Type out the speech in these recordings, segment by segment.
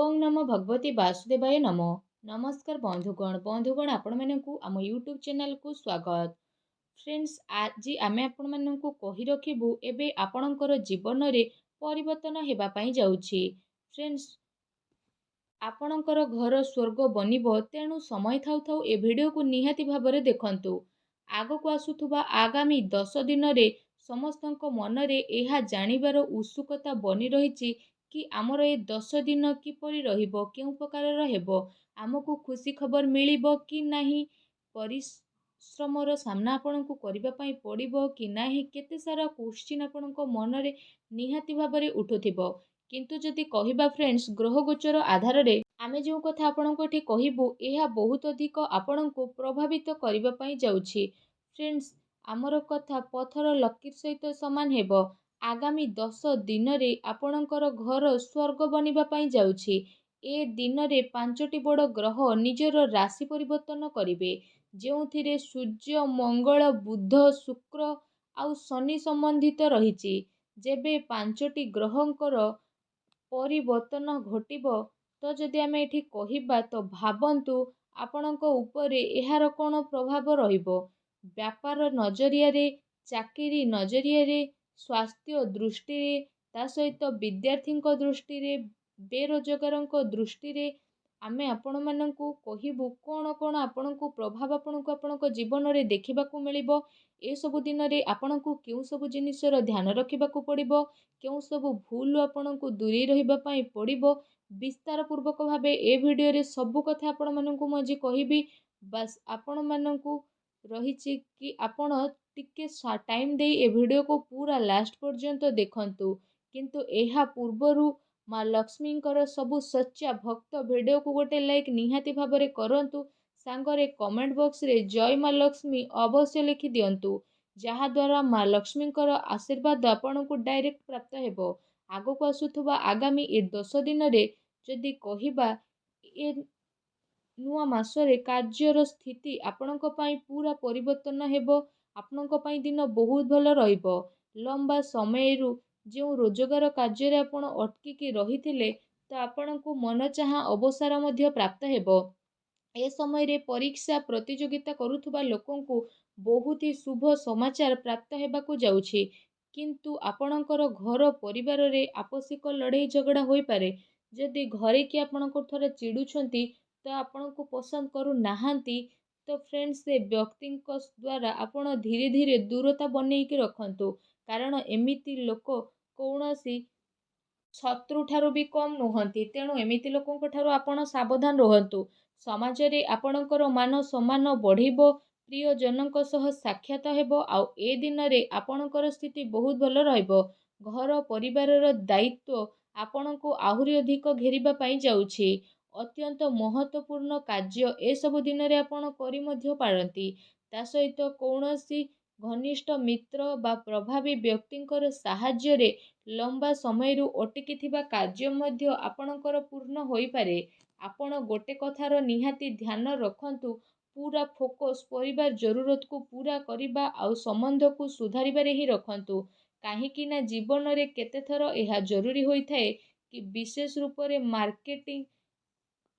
ओं नमो भगवती वासुदेवाय नमो। नमस्कार बंधुगण आपण मानकु आम यूट्यूब चैनल को स्वागत। फ्रेंड्स आज आमे आपण मानकु कहि रखिबु एबे आपणकर जीवन रे परिवर्तन हेबा पई जाउछि। फ्रेंड्स आपणकर घर स्वर्ग बनिबो तेणु समय थाउ थाउ ए वीडियो को निहाती भाबरे देखंतु। आगो को आसुथुबा आगामी 10 दिन रे समस्तक मन रे एहा जानिबार उत्सुकता बनी रहिछि कि आमर ए 10 दिन किपरि रहिबो, केउ प्रकारर हेबो, आमको खुशी खबर मिलिबो कि नाही, परिश्रमर सामना आपणको करिबा पई पड़िबो कि नाही, केते सारा क्वेश्चन आपणको मन रे निहाती भाबरे उठुथिबो। किंतु जदि कहिबा फ्रेंड्स ग्रह गोचर आधार रे आमे जो कथा आपणको एठी कहिबु एहा बहुत अधिक आपणको प्रभावित करिबा पई जाउछि। फ्रेंड्स आमर कथा पथर लकीर सहित समान हेबो। आगामी 10 दिन रे आपणकर घर स्वर्ग बनिबा पई जाउछि। ए दिन रे 5टी बड़ ग्रह निजर राशि परिवर्तन करिवे, जेउथिरे सूर्य, मंगल, बुध, शुक्र आउ शनि संबंधित रहिछि। जेबे 5टी ग्रहंकर परिवर्तन घटिबो तो जदि आमे एठी कहिबा तो भाबंतु आपणक उपरे एहार कोन प्रभाव रहिबो। व्यापार नजरिया रे, चाकरी नजरिया रे, स्वास्थ्य दृष्टि रे, ता सहित विद्यार्थी दृष्टि रे, बेरोजगार दृष्टि रे आमे आपण मानकु कहिबु कोन कोन आपणकु प्रभाव आपणक जीवन रे देखिबाकू मिलिबो। ए सबु दिन रे आपणकु केउ सबु जिनिसर ध्यान रखिबाकू पड़िबो, केउ सबु भूल आपणकु दूरी रहिबा पई पड़िबो। विस्तार पूर्वक भाबे ए वीडियो रे सबु कथा आपण मानकु मजी कहिबी। बस आपण मानकु रहिछि कि आपण टिके टाइम देई ए वीडियो को पूरा लास्ट पर्यंत देखंतु। किंतु एहा पूर्वरु माँ लक्ष्मींकर सबु सच्चा भक्त वीडियो को गोटे लाइक निहाती भाबरे करंतु। सांगरे कमेंट बॉक्स रे जय माँ लक्ष्मी अवश्य लिखि दियंतु, जहा द्वारा माँ लक्ष्मींकर आशीर्वाद आपनकु डायरेक्ट प्राप्त हेबो। आगो को आसुथुबा आगामी ए 10 दिन रे जदि कहिबा ए नुआ मासरे कार्यर स्थिति आपणक पई पूरा परिवर्तन हेबो। आपणक पई दिन बहुत भल रहिबो। लंबा समयरु जो रोजगार कार्य रे आपण अटकी रहिथिले तो आपणकु मन चाहा अवसर मध्य प्राप्त हेबो। ए समय रे परीक्षा प्रतियोगिता करुथुबा लोकंकु बहुत ही शुभ समाचार प्राप्त हेबाकू जाउछि। किंतु आपणकर घर परिवार रे आपसिक लड़ाई झगड़ा होई पारे। जदि घरे कि आपणकर थोड़े चिडुछंती तो आपणकु पसंद करू नाहांती तो फ्रेंड्स से व्यक्ति द्वारा आपण धीरे धीरे दूरता बनेइकी रखंतु। कारण एमिति लोक कौनसी शत्रु ठारू भी कम नुहंती, तेणु एमिति लोकंक ठारू आपण सावधान रहंतु। समाज रे आपणकर मान सम्मान बढ़िबो, प्रिय जनक सह साक्षात हेबो। आउ ए दिन रे आपणकर स्थिति बहुत भल रहइबो। घर परिवारर दायित्व आपणको आहुरी अधिक घेरिबा पई जाउछि। अत्यंत महत्वपूर्ण कार्य ए सब दिन रे आपण करि मध्य पारंती। ता सहित कौनसी घनिष्ठ मित्र बा प्रभावी व्यक्तिंकर साहाय्य रे लंबा समयरु अटकी थिबा कार्य मध्य आपणकर पूर्ण होई पारे। आपण गोटे कथार निहाती ध्यान रखंतु, पूरा फोकस परिवार जरूरत को पूरा करिबा आउ संबंध को सुधारिबारे ही रखंतु। काहेकि ना जीवन रे केते थर एहा जरूरी होई थाए कि विशेष रूप रे मार्केटिंग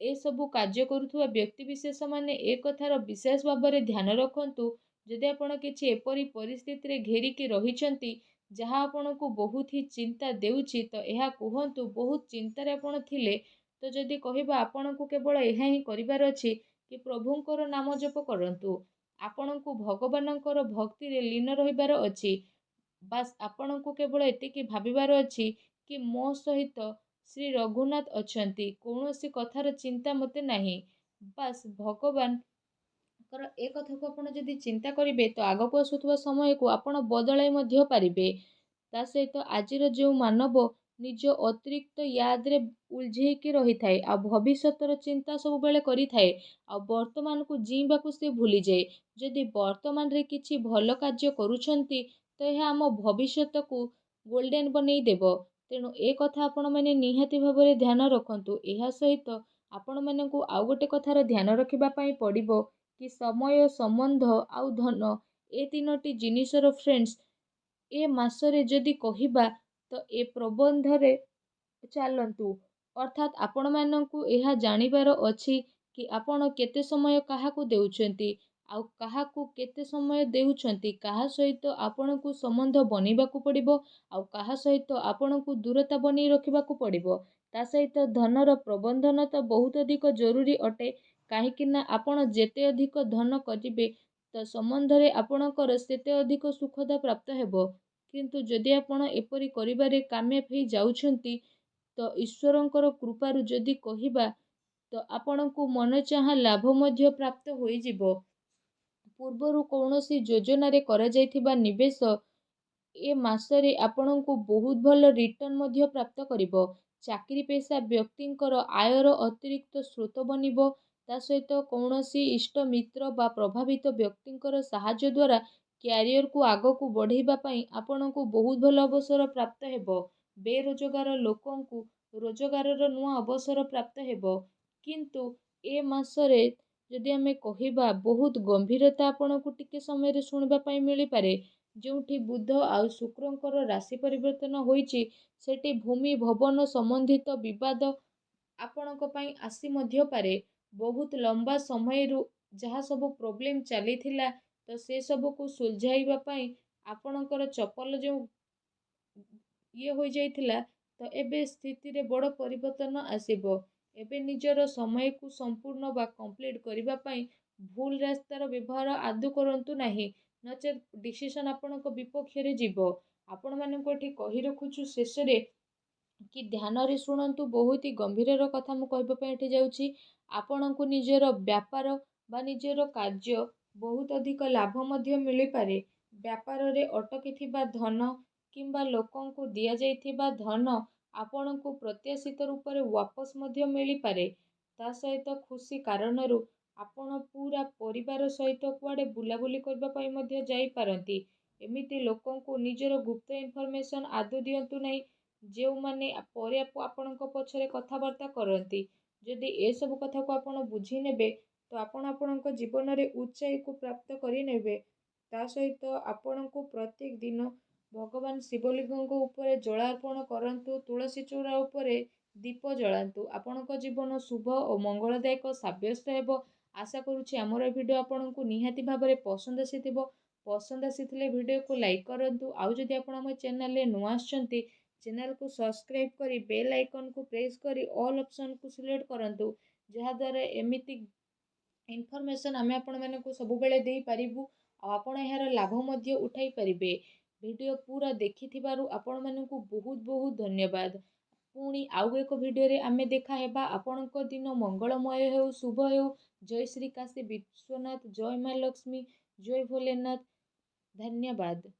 ए सबु कार्य करुथुवा व्यक्ति विशेष माने ए कथार विशेष भाबरे ध्यान रखंतु। जदि आपण किछि एपरि परिस्थिति रे घेरिकी रहिचंती जहा आपणको बहुत ही चिंता देउछि तो एहा कुहंतु बहुत चिंता रे आपण थिले तो जदि कहिबा आपणको केवल एहा ही करिबार अछि कि प्रभुंकर नाम जप करंतु। आपणको भगवानंकर भक्ति रे लीन रहिबार अछि। बास आपणको केवल एतिकी भाबिबार अछि कि मो सहित श्री रघुनाथ अछंती, कौनसी कथार चिंता मते नाही। बास भगवान कर ए कथा को आपण जदि चिंता करिवे तो आगो को आसुथुवा समय को आपण बदलाई मध्य पारिबे। ता सहित आजिर जो मानव निज अतिरिक्त याद रे उलझेकी रही थाए आ भविष्यतर चिंता सब बेले करी थाए आ वर्तमान को जीवा को से भूली जाए। जदि वर्तमान रे किछि भल कार्य करूछंती तो यह आम भविष्यत को गोल्डन बनेई देबो। तेणु ए कथा आपण माने निहाती भाबरे ध्यान रखंतु। एहा सहित आपण मानकु आउ गोटे कथार ध्यान रखिबा पई पड़िबो कि समय, संबंध आउ धन ए तीनोटी जिनिसर फ्रेंड्स ए मासरे जदि कहिबा तो ए प्रबंध रे चलंतु। ଅର୍ଥାତ୍ ଆପଣମାନଙ୍କୁ ଏହା ଜାଣିବାର ଅଛି କି ଆପଣ କେତେ ସମୟ କାହାକୁ ଦେଉଛନ୍ତି, ଆଉ କାହାକୁ କେତେ ସମୟ ଦେଉଛନ୍ତି, କାହା ସହିତ ଆପଣଙ୍କୁ ସମ୍ବନ୍ଧ ବନେଇବାକୁ ପଡ଼ିବ, ଆଉ କାହା ସହିତ ଆପଣଙ୍କୁ ଦୂରତା ବନେଇ ରଖିବାକୁ ପଡ଼ିବ। ତା ସହିତ ଧନର ପ୍ରବନ୍ଧନ ତ ବହୁତ ଅଧିକ ଜରୁରୀ ଅଟେ, କାହିଁକି ନା ଆପଣ ଯେତେ ଅଧିକ ଧନ କରିବେ ତ ସମ୍ବନ୍ଧରେ ଆପଣଙ୍କର ସେତେ ଅଧିକ ସୁଖତା ପ୍ରାପ୍ତ ହେବ। କିନ୍ତୁ ଯଦି ଆପଣ ଏପରି କରିବାରେ କାମୟାବ ହେଇ ଯାଉଛନ୍ତି, ତ ଈଶ୍ୱରଙ୍କର କୃପାରୁ ଯଦି କହିବା ତ ଆପଣଙ୍କୁ ମନଚାହା ଲାଭ ମଧ୍ୟ ପ୍ରାପ୍ତ ହୋଇଯିବ। ପୂର୍ବରୁ କୌଣସି ଯୋଜନାରେ କରାଯାଇଥିବା ନିବେଶ ଏ ମାସରେ ଆପଣଙ୍କୁ ବହୁତ ଭଲ ରିଟର୍ଣ୍ଣ ମଧ୍ୟ ପ୍ରାପ୍ତ କରିବ। ଚାକିରି ପେଶା ବ୍ୟକ୍ତିଙ୍କର ଆୟର ଅତିରିକ୍ତ ସ୍ରୋତ ବନିବ। ତା ସହିତ କୌଣସି ଇଷ୍ଟ ମିତ୍ର ବା ପ୍ରଭାବିତ ବ୍ୟକ୍ତିଙ୍କର ସାହାଯ୍ୟ ଦ୍ୱାରା କ୍ୟାରିୟରକୁ ଆଗକୁ ବଢ଼େଇବା ପାଇଁ ଆପଣଙ୍କୁ ବହୁତ ଭଲ ଅବସର ପ୍ରାପ୍ତ ହେବ। ବେରୋଜଗାର ଲୋକଙ୍କୁ ରୋଜଗାରର ନୂଆ ଅବସର ପ୍ରାପ୍ତ ହେବ। କିନ୍ତୁ ଏ ମାସରେ ଯଦି ଆମେ କହିବା ବହୁତ ଗମ୍ଭୀରତା ଆପଣଙ୍କୁ ଟିକେ ସମୟରେ ଶୁଣିବା ପାଇଁ ମିଳିପାରେ। ଯେଉଁଠି ବୁଧ ଆଉ ଶୁକ୍ରଙ୍କର ରାଶି ପରିବର୍ତ୍ତନ ହୋଇଛି, ସେଠି ଭୂମି ଭବନ ସମ୍ବନ୍ଧିତ ବିବାଦ ଆପଣଙ୍କ ପାଇଁ ଆସି ମଧ୍ୟ ପାରେ। ବହୁତ ଲମ୍ବା ସମୟରୁ ଯାହା ସବୁ ପ୍ରୋବ୍ଲେମ୍ ଚାଲିଥିଲା, ତ ସେ ସବୁକୁ ସୁଲଝାଇବା ପାଇଁ ଆପଣଙ୍କର ଚପଲ ଯେଉଁ ହୋଇଯାଇଥିଲା, ତ ଏବେ ସ୍ଥିତିରେ ବଡ଼ ପରିବର୍ତ୍ତନ ଆସିବ। ଏବେ ନିଜର ସମୟକୁ ସମ୍ପୂର୍ଣ୍ଣ ବା କମ୍ପ୍ଲିଟ୍ କରିବା ପାଇଁ ଭୁଲ ରାସ୍ତାର ବ୍ୟବହାର ଆଦୌ କରନ୍ତୁ ନାହିଁ, ନଚେତ୍ ଡିସିସନ୍ ଆପଣଙ୍କ ବିପକ୍ଷରେ ଯିବ। ଆପଣମାନଙ୍କୁ ଏଠି କହି ରଖୁଛୁ ଶେଷରେ କି ଧ୍ୟାନରେ ଶୁଣନ୍ତୁ, ବହୁତ ହି ଗମ୍ଭୀରର କଥା ମୁଁ କହିବା ପାଇଁ ଏଠି ଯାଉଛି। ଆପଣଙ୍କୁ ନିଜର ବ୍ୟାପାର ବା ନିଜର କାର୍ଯ୍ୟ ବହୁତ ଅଧିକ ଲାଭ ମଧ୍ୟ ମିଳିପାରେ। ବ୍ୟାପାରରେ ଅଟକିଥିବା ଧନ କିମ୍ବା ଲୋକଙ୍କୁ ଦିଆଯାଇଥିବା ଧନ ଆପଣଙ୍କୁ ପ୍ରତ୍ୟାଶିତ ରୂପରେ ୱାପସ ମଧ୍ୟ ମିଳିପାରେ। ତା ସହିତ ଖୁସି କାରଣରୁ ଆପଣ ପୁରା ପରିବାର ସହିତ କୁଆଡ଼େ ବୁଲାବୁଲି କରିବା ପାଇଁ ମଧ୍ୟ ଯାଇପାରନ୍ତି। ଏମିତି ଲୋକଙ୍କୁ ନିଜର ଗୁପ୍ତ ଇନଫର୍ମେସନ୍ ଆଦୌ ଦିଅନ୍ତୁ ନାହିଁ, ଯେଉଁମାନେ ପରେ ଆପଣଙ୍କ ପଛରେ କଥାବାର୍ତ୍ତା କରନ୍ତି। ଯଦି ଏସବୁ କଥାକୁ ଆପଣ ବୁଝି ନେବେ, ତ ଆପଣ ଆପଣଙ୍କ ଜୀବନରେ ଉଚ୍ଚାଇକୁ ପ୍ରାପ୍ତ କରିନେବେ। ତା ସହିତ ଆପଣଙ୍କୁ ପ୍ରତ୍ୟେକ ଦିନ ଭଗବାନ ଶିବଲିଙ୍ଗଙ୍କ ଉପରେ ଜଳାର୍ପଣ କରନ୍ତୁ, ତୁଳସୀ ଚଉରା ଉପରେ ଦୀପ ଜଳାନ୍ତୁ। ଆପଣଙ୍କ ଜୀବନ ଶୁଭ ଓ ମଙ୍ଗଳଦାୟକ ସାବ୍ୟସ୍ତ ହେବ। ଆଶା କରୁଛି ଆମର ଏ ଭିଡ଼ିଓ ଆପଣଙ୍କୁ ନିହାତି ଭାବରେ ପସନ୍ଦ ଆସିଥିବ। ପସନ୍ଦ ଆସିଥିଲେ ଭିଡ଼ିଓକୁ ଲାଇକ୍ କରନ୍ତୁ। ଆଉ ଯଦି ଆପଣ ଆମ ଚ୍ୟାନେଲରେ ନୂଆ ଆସିଛନ୍ତି, ଚ୍ୟାନେଲକୁ ସବସ୍କ୍ରାଇବ୍ କରି ବେଲ୍ ଆଇକନ୍କୁ ପ୍ରେସ୍ କରି ଅଲ୍ ଅପସନ୍କୁ ସିଲେକ୍ଟ କରନ୍ତୁ, ଯାହାଦ୍ୱାରା ଏମିତି ଇନଫର୍ମେସନ୍ ଆମେ ଆପଣମାନଙ୍କୁ ସବୁବେଳେ ଦେଇପାରିବୁ, ଆଉ ଆପଣ ଏହାର ଲାଭ ମଧ୍ୟ ଉଠାଇ ପାରିବେ। ଭିଡ଼ିଓ ପୁରା ଦେଖିଥିବାରୁ ଆପଣମାନଙ୍କୁ ବହୁତ ବହୁତ ଧନ୍ୟବାଦ। ପୁଣି ଆଉ ଏକ ଭିଡ଼ିଓରେ ଆମେ ଦେଖା ହେବା। ଆପଣଙ୍କ ଦିନ ମଙ୍ଗଳମୟ ହେଉ, ଶୁଭ ହେଉ। ଜୟ ଶ୍ରୀ କାଶୀ ବିଶ୍ୱନାଥ, ଜୟ ମା ଲକ୍ଷ୍ମୀ, ଜୟ ଭୋଲେନାଥ। ଧନ୍ୟବାଦ।